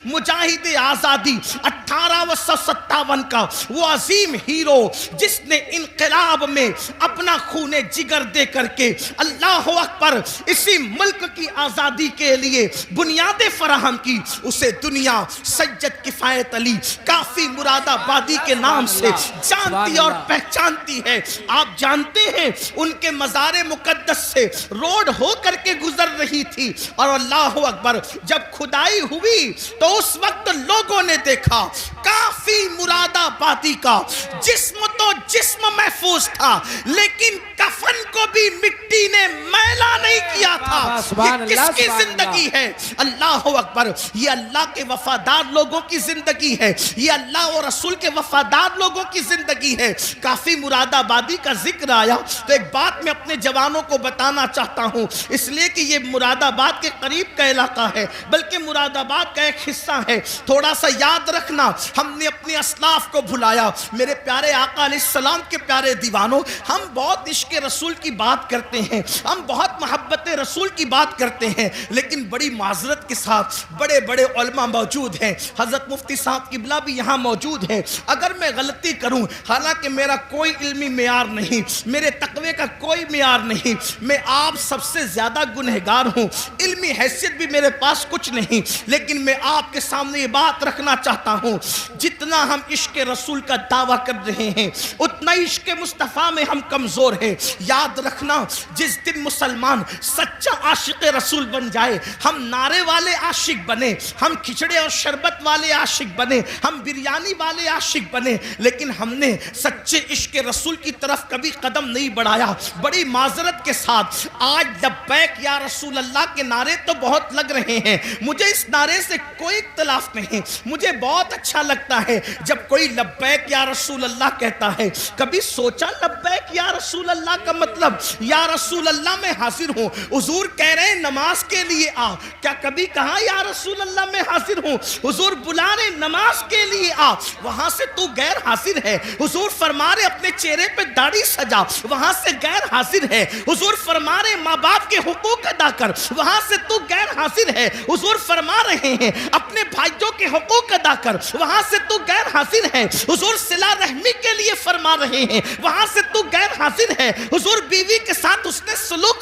مجاہد آزادی 1857 کا وہ عظیم ہیرو جس نے انقلاب میں اپنا خون جگر دے کر کے اللہ اکبر اسی ملک کی آزادی کے لیے بنیادیں فراہم کی، اسے دنیا سید کفایت علی کافی مراد آبادی کے نام سے جانتی اور پہچانتی ہے۔ آپ جانتے ہیں ان کے مزار مقدس سے روڈ ہو کر کے گزر رہی تھی، اور اللہ اکبر جب کھدائی ہوئی تو اس وقت لوگوں نے دیکھا کافی مراد آبادی کا جسم تو جسم محفوظ تھا، لیکن کفن کو بھی مٹی نے میلا نہیں کیا تھا۔ یہ کس کی زندگی ہے؟ اللہ اکبر، یہ اللہ کے وفادار لوگوں کی زندگی ہے، یہ اللہ اور رسول کے وفادار لوگوں کی زندگی ہے۔ کافی مراد آبادی کا ذکر آیا تو ایک بات میں اپنے جوانوں کو بتانا چاہتا ہوں، اس لیے کہ یہ مراد آباد کے قریب کا علاقہ ہے، بلکہ مراد آباد کا ایک حصہ ہے۔ تھوڑا سا یاد رکھنا، ہم نے اپنے اسلاف کو بھلایا۔ میرے پیارے آقا علیہ السلام کے پیارے دیوانوں، ہم بہت عشق رسول کی بات کرتے ہیں، ہم بہت محبت رسول کی بات کرتے ہیں، لیکن بڑی معذرت کے ساتھ بڑے بڑے علماء موجود ہیں، حضرت مفتی صاحب قبلہ بھی یہاں موجود ہیں۔ اگر میں غلطی کروں، حالانکہ میرا کوئی علمی معیار نہیں، میرے تقوی کا کوئی معیار نہیں، میں آپ سب سے زیادہ گنہگار ہوں، علمی حیثیت بھی میرے پاس کچھ نہیں، لیکن میں آپ کے سامنے یہ بات رکھنا چاہتا ہوں، جتنا ہم عشق رسول کا دعویٰ کر رہے ہیں اتنا عشق مصطفیٰ میں ہم کمزور ہیں۔ یاد رکھنا، جس دن مسلمان سچا عاشق رسول بن جائے، ہم نعرے والے عاشق بنے، ہم کھچڑے اور شربت والے عاشق بنے، ہم بریانی والے عاشق بنے، لیکن ہم نے سچے عشق رسول کی طرف کبھی قدم نہیں بڑھایا۔ بڑی معذرت کے ساتھ آج لبیک یا رسول اللہ کے نعرے تو بہت لگ رہے ہیں، مجھے اس نعرے سے کوئی اختلاف نہیں، مجھے بہت اچھا لگتا ہے جب کوئی لبیک یا رسول اللہ کہتا ہے۔ کبھی سوچا لبیک یا رسول اللہ کا مطلب یا رسول اللہ میں حاضر ہوں؟ حضور کہہ رہے ہیں نماز کے لیے آ، کیا کبھی کہا یا رسول اللہ میں حاضر ہوں؟ حضور بلا رہے نماز کے لیے آ، وہاں سے تو غیر حاضر ہے۔ حضور فرما رہے اپنے چہرے پہ داڑھی سجا، وہاں سے غیر حاضر ہے۔ حضور فرما رہے ماں باپ کے حقوق ادا کر، وہاں سے تو غیر حاضر ہے۔ حضور فرما رہے ہیں اپنے بھائیوں کے حقوق ادا کر، وہاں سے تو غیر حاضر ہے۔ حضور صلہ رحمی کے لیے فرما رہے ہیں، وہاں سے تو غیر حاضر ہے۔ حضور بیوی کے ساتھ اس نے سلوک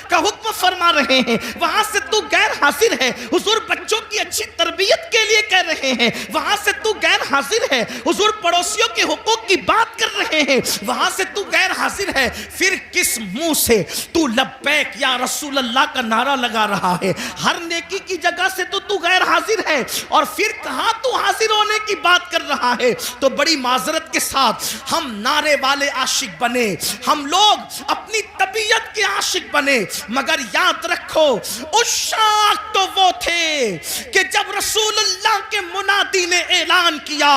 کا حکم فرما رہے ہیں، وہاں سے تو غیر حاضر ہے۔ حضور بچوں کی اچھی تربیت کے لیے کہہ رہے ہیں، وہاں سے تو غیر حاضر ہے۔ حضور پڑوسیوں کے حقوق کی بات کر رہے ہیں، وہاں سے تو غیر حاضر ہے۔ پھر کس منہ سے تو لبیک یا رسول اللہ کا نعرہ لگا رہا ہے؟ ہر نیکی کی جگہ سے تو غیر حاضر ہے، اور پھر کہاں تو حاضر ہونے کی بات کر رہا ہے؟ تو بڑی معذرت کے ساتھ ہم نعرے والے عاشق بنے، ہم لوگ اپنی طبیعت کے عاشق بنے، مگر یاد رکھو عشاق تو وہ تھے کہ جب رسول اللہ کے منادی نے اعلان کیا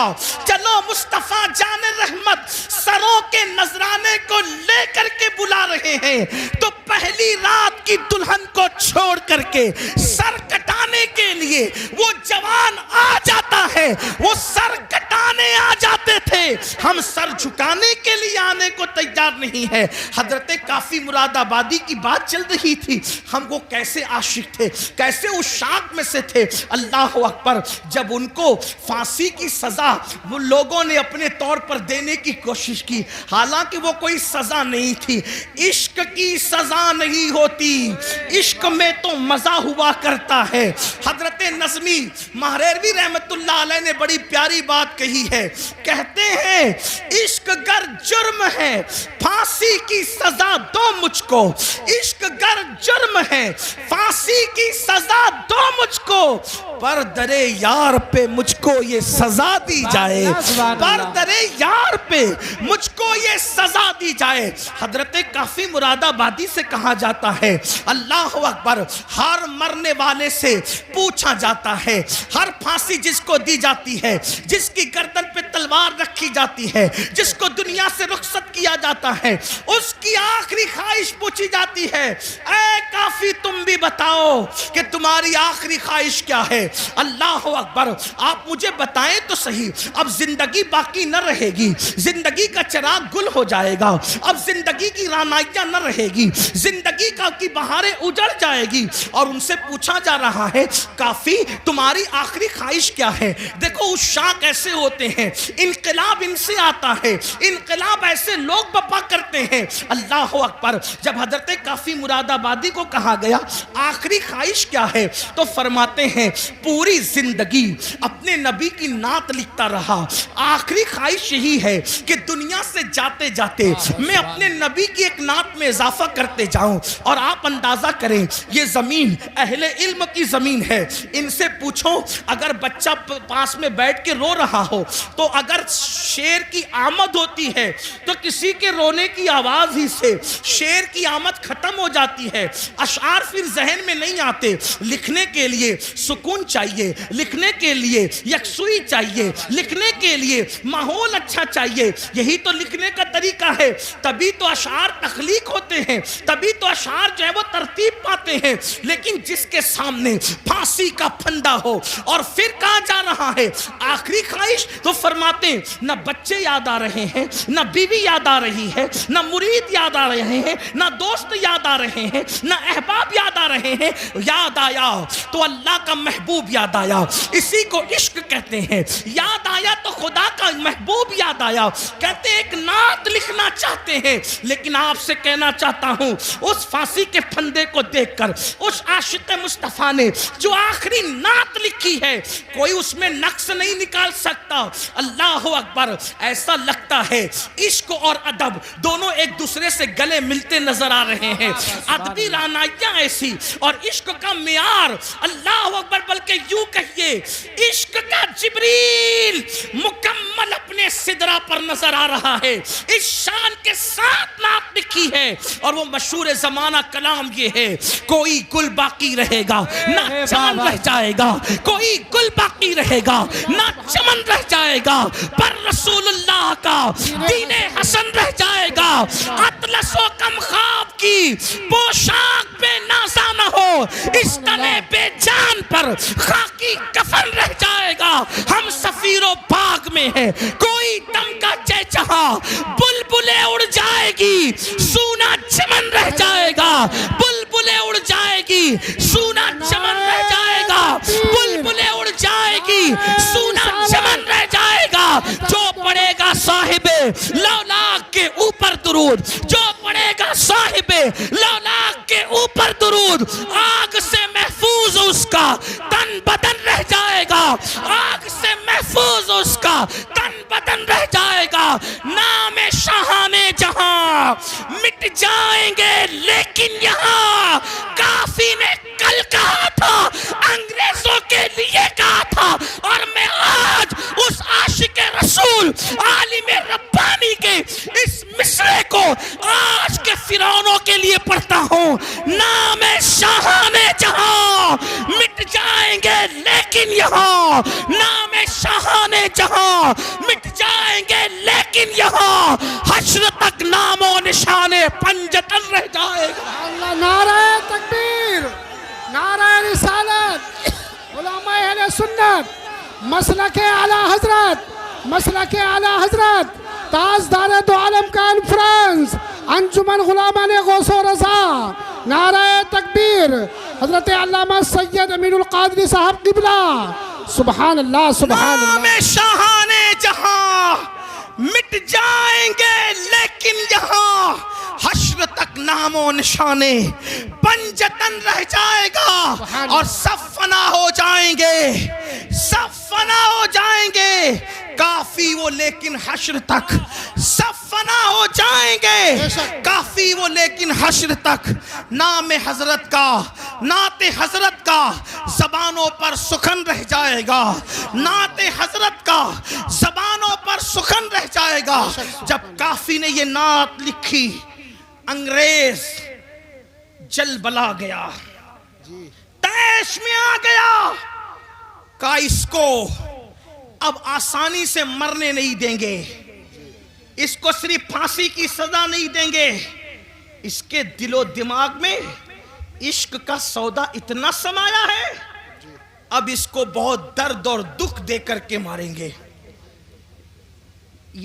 چلو مصطفیٰ جان رحمت سروں کے نذرانے کو لے کر کے بلا رہے ہیں، تو پہلی رات کی دلہن کو چھوڑ کر کے سر کٹانے کے لیے وہ جوان آ جاتا ہے، وہ سر کٹانے آ جاتے تھے، ہم سر جھکانے کے لیے آنے کو تیار نہیں ہے۔ حضرت کافی مراد آبادی کی بات چل رہی تھی، ہم وہ کیسے عاشق تھے، کیسے عشاق میں سے تھے۔ اللہ اکبر، جب ان کو پھانسی کی سزا وہ لوگوں نے اپنے طور پر دینے کی کوشش کی، حالانکہ وہ کوئی سزا نہیں تھی، عشق کی سزا نہیں ہوتی، عشق میں تو مزہ ہوا کرتا ہے۔ حضرت نظمی مہریروی رحمت اللہ علیہ نے بڑی پیاری بات کہی ہے، کہتے ہیں عشق گر جرم ہے پھانسی کی سزا دو مجھ کو، عشق گر جرم ہے پھانسی کی سزا دو مجھ کو، پر درے یار پہ مجھ کو یہ سزا دی جائے، پر درے یار پہ مجھ کو یہ سزا دی جائے۔ حضرت کافی مراد آبادی سے کہا جاتا ہے، اللہ اکبر، ہر مرنے والے سے پوچھا جاتا ہے، ہر پھانسی جس کو دی جاتی ہے، جس کی گردن پہ تلوار رکھی رکھی جاتی ہے، جس کو دنیا سے رخصت کیا جاتا ہے، اس کی آخری خواہش پوچھی جاتی ہے، اے کافی تم بھی بتاؤ کہ تمہاری آخری خواہش کیا ہے؟ اللہ اکبر، آپ مجھے بتائیں تو صحیح، اب زندگی باقی نہ رہے گی، زندگی کا چراغ گل ہو جائے گا، اب زندگی کی رانائیاں نہ رہے گی، زندگی کی بہاریں اجڑ جائے گی، اور ان سے پوچھا جا رہا ہے کافی تمہاری آخری خواہش کیا ہے؟ دیکھو عشاق ایسے ہوتے ہیں، انقلاب ان سے آتا ہے، انقلاب ایسے لوگ بپا کرتے ہیں۔ اللہ اکبر، جب حضرت کافی مراد آبادی کو کہا گیا آخری خواہش کیا ہے تو فرماتے ہیں پوری زندگی اپنے نبی کی نعت لکھتا رہا، آخری خواہش یہی ہے کہ دنیا سے جاتے جاتے میں اپنے نبی کی ایک نعت میں اضافہ کرتے جاؤں۔ اور آپ اندازہ کریں یہ زمین اہل علم کی زمین ہے، ان سے پوچھو اگر بچہ پاس میں بیٹھ کے رو رہا ہو تو اگر شیر کی آمد ہوتی ہے تو کسی کے رونے کی آواز ہی سے شیر کی آمد ختم ہو جاتی ہے، اشعار پھر ذہن میں نہیں آتے۔ لکھنے کے لیے سکون چاہیے، لکھنے کے لیے یکسوئی چاہیے، لکھنے کے لیے ماحول اچھا چاہیے، یہی تو لکھنے کا طریقہ ہے، تبھی تو اشعار تخلیق ہوتے ہیں، تبھی تو اشعار جو ہے وہ ترتیب پاتے ہیں۔ لیکن جس کے سامنے پھانسی کا پھندا ہو اور پھر کہا جا رہا ہے آخری خواہش، تو فرماتے ہیں نہ بچے یاد آ رہے ہیں، نہ بیوی یاد آ رہی ہے، نہ مرید یاد آ رہے ہیں، نہ دوست یاد آ رہے ہیں، نہ احباب یاد آ رہے ہیں، یاد آیا تو اللہ کا محبوب یاد آیا، اسی کو عشق کہتے ہیں۔ یاد آیا تو خدا کا محبوب یاد آیا، کہتے ہیں ایک نعت لکھنا چاہتے ہیں، لیکن آپ سے کہنا چاہتا ہوں اس پھانسی کے پھندے کو دیکھ کر اس عاشق مصطفیٰ نے جو آخری نعت لکھی ہے کوئی اس میں نقص نہیں نکال سکتا۔ اللہ اکبر، ایسا لگتا ہے عشق اور ادب دونوں ایک دوسرے سے گلے ملتے نظر آ رہے ہیں، ادبی رانائیاں ایسی اور عشق کا معیار، اللہ اکبر، بلکہ یوں کہیے عشق کا جبریل مکمل اپنے سدرہ پر نظر آ رہا ہے، اس شان کے ساتھ نعت لکھی ہے، اور وہ مشہور زمانہ کلام یہ ہے کوئی گل باقی رہے گا نہ چمن رہ جائے گا، کوئی گل باقی رہے گا نہ چمن رہ جائے گا، پر رسول اللہ کا دین حسن رہ جائے گا، اطلس و کم خواب کی پوشاک بے نازا نہ ہو، اس تنے بے جان پر خاکی کفن رہ جائے گا، ہم سفیر و باغ میں ہیں کوئی دم کا چہچہا، بلبلیں اڑ جائے گی سونا چمن رہ جائے گا، بلبلیں اڑ جائے گی سونا چمن رہ جائے گا، بلبلیں اڑ جائے گی سونا چمن رہ جائے گا، جو پڑھے گا صاحب لولاک کے اوپر درود، جو پڑھے گا صاحب لولاک کے اوپر درود، آگ سے محفوظ اس کا تن بدن رہ جائے گا، آگ سے محفوظ اس کا تن بدن رہ جائے گا، نام شاہان جہاں مٹ جائیں گے لیکن یہاں، کافی نے کل کہا تھا انگریزوں کے لیے کہا تھا، اور میں آج اس عاشق رسول عالم ربانی کے اس مصرے کو آج کے فرعونوں کے لیے پڑھتا ہوں، نام شاہان جہاں مٹ جائیں گے لیکن یہاں، نام شاہان جہاں مٹ جائیں گے لیکن یہاں، حشر تک نام و نشان پنجتن رہ جائے گا۔ اللہ، نعرہ تکبیر، نعرہ رسالت، علماء اہل سنت، مسلک اعلیٰ حضرت، مسلک اعلیٰ حضرت، تاجدار دو عالم کانفرنس، انجمن غلامان غوث و رضا، نعرہ تکبیر، حضرت علامہ سید امین القادری صاحب قبلہ، سبحان اللہ سبحان اللہ۔ نام شاہان جہاں مٹ جائیں گے لیکن یہاں، حشر تک نام و نشانے پنجتن رہ جائے گا، اور سب فنا ہو جائیں گے، سب فنا ہو جائیں گے، کافی وہ لیکن حشر تک، سب فنا ہو جائیں گے کافی وہ لیکن حشر تک، نام حضرت کا، نعت حضرت کا زبانوں پر سخن رہ جائے گا، نعت حضرت کا زبانوں پر سخن رہ جائے گا۔ جب کافی نے یہ نعت لکھی انگریز جل بلا گیا، تیش میں آ گیا، کہا اس کو اب آسانی سے مرنے نہیں دیں گے، اس کو صرف پھانسی کی سزا نہیں دیں گے، اس کے دل و دماغ میں عشق کا سودا اتنا سمایا ہے، اب اس کو بہت درد اور دکھ دے کر کے ماریں گے۔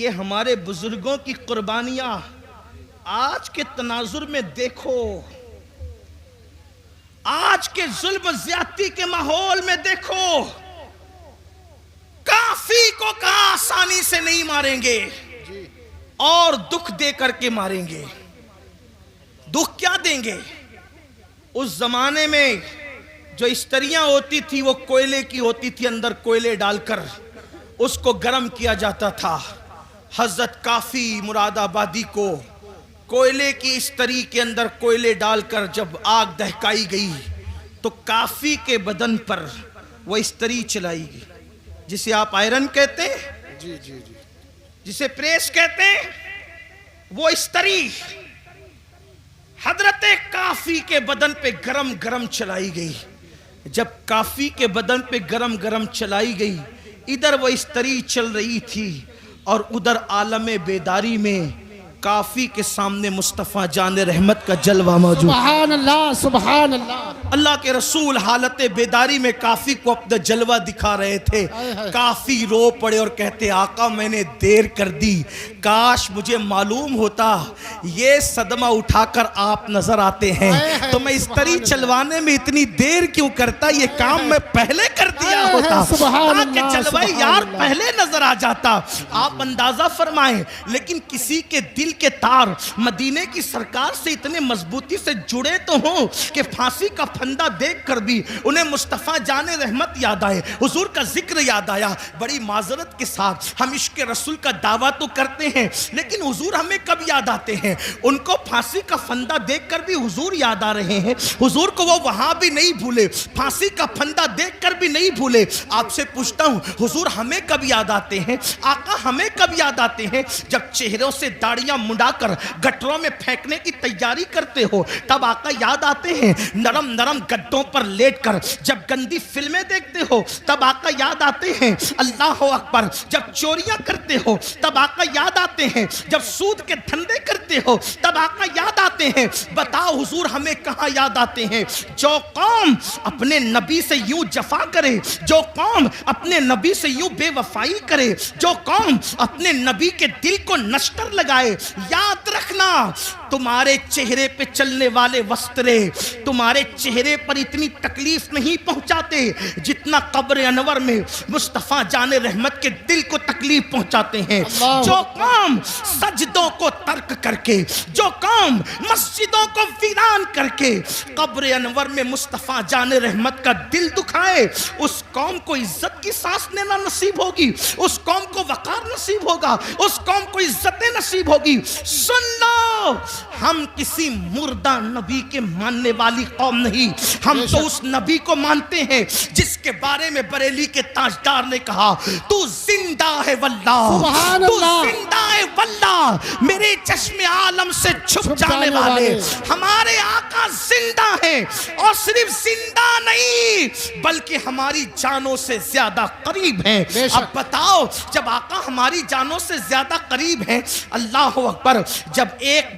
یہ ہمارے بزرگوں کی قربانیاں آج کے تناظر میں دیکھو، آج کے ظلم زیادتی کے ماحول میں دیکھو، کافی کو کہاں آسانی سے نہیں ماریں گے اور دکھ دے کر کے ماریں گے۔ دکھ کیا دیں گے؟ اس زمانے میں جو استریاں ہوتی تھی وہ کوئلے کی ہوتی تھی، اندر کوئلے ڈال کر اس کو گرم کیا جاتا تھا۔ حضرت کافی مراد آبادی کو کوئلے کی استری کے اندر کوئلے ڈال کر جب آگ دہکائی گئی تو کافی کے بدن پر وہ استری چلائی گئی، جسے آپ آئرن کہتے ہیں، جسے پریس کہتے ہیں، وہ استری حضرت کافی کے بدن پہ گرم گرم چلائی گئی۔ جب کافی کے بدن پہ گرم گرم چلائی گئی، ادھر وہ استری چل رہی تھی اور ادھر عالم بیداری میں کافی کے سامنے مصطفیٰ جان رحمت کا جلوہ موجود۔ سبحان اللہ، سبحان اللہ۔ اللہ کے رسول حالت بیداری میں کافی کو اپنا جلوہ دکھا رہے تھے۔ کافی رو پڑے اور کہتے آقا میں نے دیر کر دی، کاش مجھے معلوم ہوتا یہ صدمہ اٹھا کر آپ نظر آتے ہیں تو میں استری چلوانے میں اتنی دیر کیوں کرتا، یہ کام میں پہلے کر دیا ہوتا تاکہ جلوہ یار پہلے نظر آ جاتا۔ آپ اندازہ فرمائیں، لیکن کسی کے دل کے تار مدینے کی سرکار سے اتنے مضبوطی سے جڑے تو ہوں کہ پھانسی کا پھندا دیکھ کر بھی انہیں مصطفیٰ جان رحمت یاد آئے، حضور کا ذکر یاد آیا۔ بڑی معذرت کے ساتھ ہم عشق رسول کا دعویٰ تو کرتے ہیں، لیکن حضور ہمیں کب یاد آتے ہیں؟ ان کو پھانسی کا پھندا دیکھ کر بھی حضور یاد آ رہے ہیں، حضور کو وہ وہاں بھی نہیں بھولے، پھانسی کا پھندا دیکھ کر بھی نہیں بھولے۔ آپ سے پوچھتا ہوں حضور ہمیں کب یاد آتے ہیں؟ آقا ہمیں کب یاد آتے ہیں؟ جب چہروں سے داڑیاں منڈا کر گٹروں میں پھینکنے کی تیاری کرتے ہو تب آقا یاد آتے ہیں۔ نرم نرم گدوں پر لیٹ کر جب گندی فلمیں دیکھتے ہو تب آقا یاد آتے ہیں۔ اللہ اکبر، جب چوریاں کرتے ہو تب آقا یاد آتے ہیں، جب سود کے دھندے کرتے ہو تب آقا یاد آتے ہیں۔ بتاؤ حضور ہمیں کہاں یاد آتے ہیں؟ جو قوم اپنے نبی سے یوں جفا کرے، جو قوم اپنے نبی سے یوں بے وفائی کرے، جو قوم اپنے نبی کے دل کو نشتر لگائے، یاد رکھنا تمہارے چہرے پہ چلنے والے وسترے تمہارے چہرے پر اتنی تکلیف نہیں پہنچاتے جتنا قبر انور میں مصطفیٰ جان رحمت کے دل کو تکلیف پہنچاتے ہیں۔ جو قوم سجدوں کو ترک کر کے، جو قوم مسجدوں کو ویران کر کے قبر انور میں مصطفیٰ جان رحمت کا دل دکھائے، اس قوم کو عزت کی سانس لینا نصیب ہوگی، اس قوم کو وقار نصیب ہوگا، اس قوم کو عزتیں نصیب ہوگی۔ سن لو، ہم کسی مردہ نبی کے ماننے والی قوم نہیں، ہم تو اس نبی کو مانتے ہیں جس کے بارے میں بریلی کے تاجدار نے کہا تو زندہ ہے واللہ، تو زندہ ہے واللہ، میرے چشم عالم سے چھپ جانے والے ہمارے آقا زندہ ہیں، اور صرف زندہ نہیں بلکہ ہماری جانوں سے زیادہ قریب ہیں۔ اب بتاؤ جب آقا ہماری جانوں سے زیادہ قریب ہیں، اللہ اکبر، جب ایک